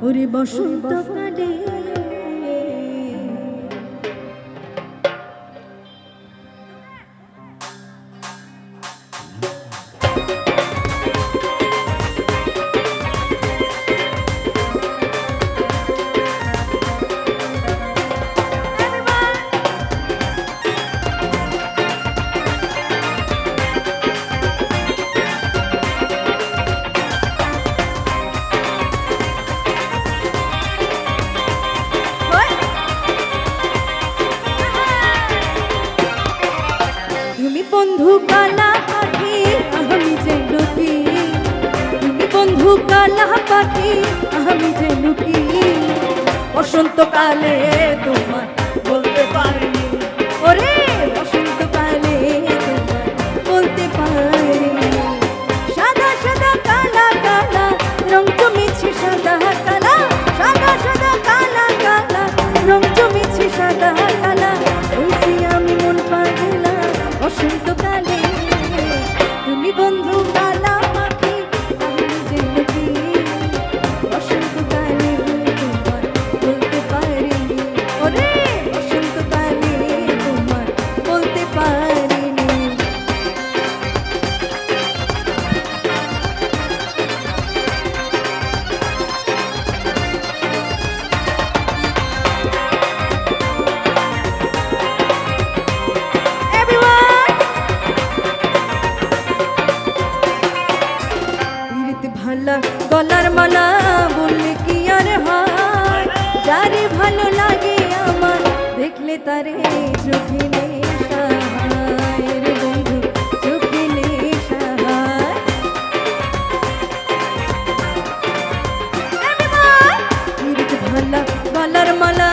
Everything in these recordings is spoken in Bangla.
ওরে বসন্তকালে বন্ধু কালা পাখি আমি যে লুকি, তুমি বন্ধু কালা পাখি আমি যে লুকি, বসন্তকালে তোমার বলতে পারি, ওরে বসন্তকালে তোমার বলতে পারি, সাদা সাদা কালা কালা রং জমেছে সাদা কালা, সাদা সাদা কালা কালা রং জমেছে সাদা কালা, বলছি আমি মন পাগলা বসন্তকালে, তুমি বন্ধু কালা পাখি আমি যে লুকি, বসন্তকালে তোমার বলতে পারি, ওরে বসন্তকালে তোমার বলতে পারিনি। ভালা গলার মালা বললে কি আর হয়, যারে ভালো লাগে আমার দেখলে তারে চোখে নেশা হয়, রে বন্ধু চোখে নেশা হয়, ভালা গলার মালা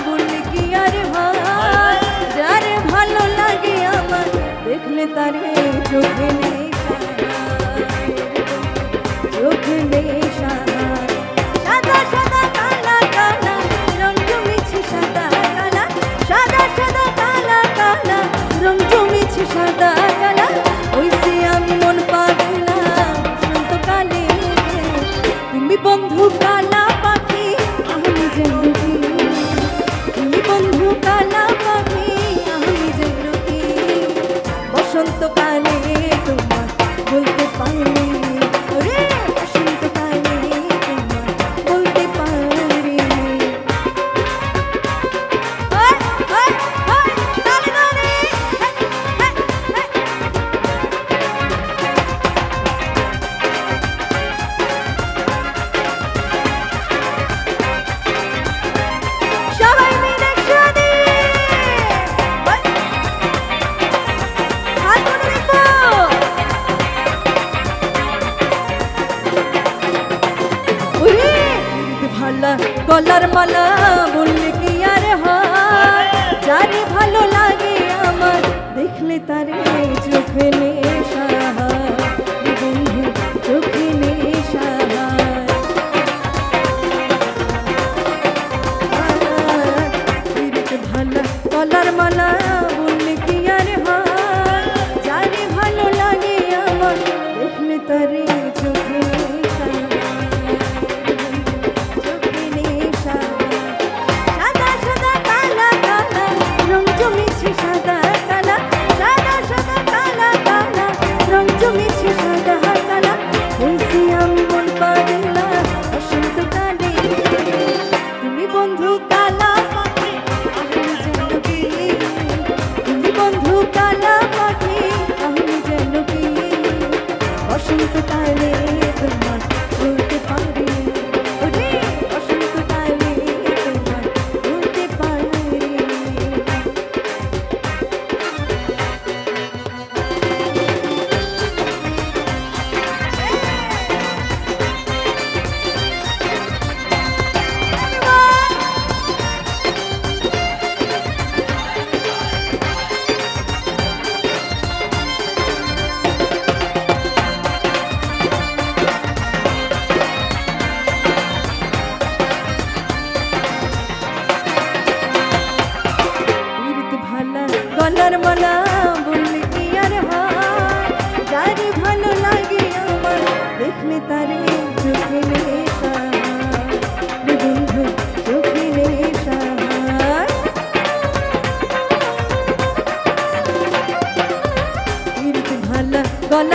বললে কি আর হয়, যারে ভালো লাগে আমার দেখলে তারে চোখে নেশা হয়, চোখে নেশা হয়, সাদা সাদা কালা কালা রং জমেছে সাদা কালা, সাদা সাদা কালা কালা রং জমেছে সাদা কালা, ওইসে আমি মন পাগলা বসন্তকালে, তুমি বন্ধু কালা পাখি আমি যে লুকি, তুমি বন্ধু কালা পাখি আমি যে লুকি, বসন্তকালে তোমার বলতে পারি, ওরে বসন্তকালে তোমার বলতে পারি। তালে তালে সবাই মিলে একসাথে হাত তুলে দেখো, ওরে ভালা গলার মালা বললে কি আর হয়, যারে ভালো লাগে আমার দেখলে তারে চোখে নেশা হয়, বন্ধু চোখে নেশা হয়, ভালা গলার মালা বললে কি আর হয়, যারে ভালো লাগে আমার দেখলে তারে চোখে নেশা হয়, চোখে নেশা হয়, সাদা সাদা কালা কালা রং জমেছে সাদা কালা, সাদা সাদা কালা কালা রং জমেছে সাদা কালা, বলছি আমি মন পাগলা বসন্তকালে, তুমি বন্ধু কালা পাখি আমি যে লুকি, তুমি বন্ধু কালা পাখি আমি যে লুকি, বসন্তকালে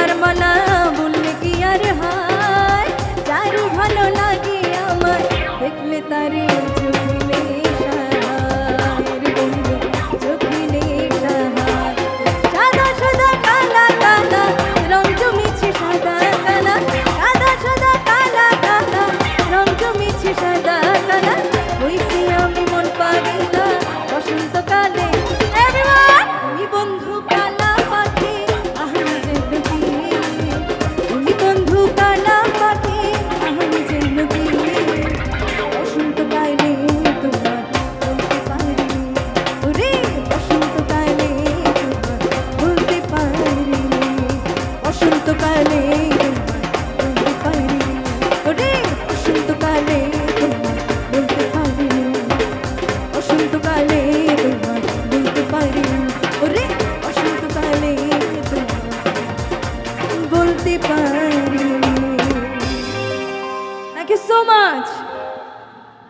সোনার মালা বললে কি আর হয়, যার ভালো লাগে আমার দেখলে তারে চোখে নেশা হয় রে বন্ধু, চোখে নেশা হয়। সাদা সাদা কালা কালা রং জমেছে সাদা কালা, সাদা সাদা কালা কালা রং জমেছে সাদা কালা, হইছি আমি মন পাগলা বসন্তকালে। Everyone! তুমি বন্ধু কালা পাখি আমি যেন কি, তুমি বন্ধু কালা পাখি আমি যেন কি, বসন্তকালে তোমার বলতে পারিনি ওরে, বসন্তকালে তোমার বলতে পারিনি, বসন্তকালে তোমার বলতে পারিনি ওরে, বসন্তকালে তোমার বলতে পারিনি, বসন্তকালে তোমার বলতে পারিনি ওরে, বসন্তকালে তোমার বলতে পারিনি। Thank you so much.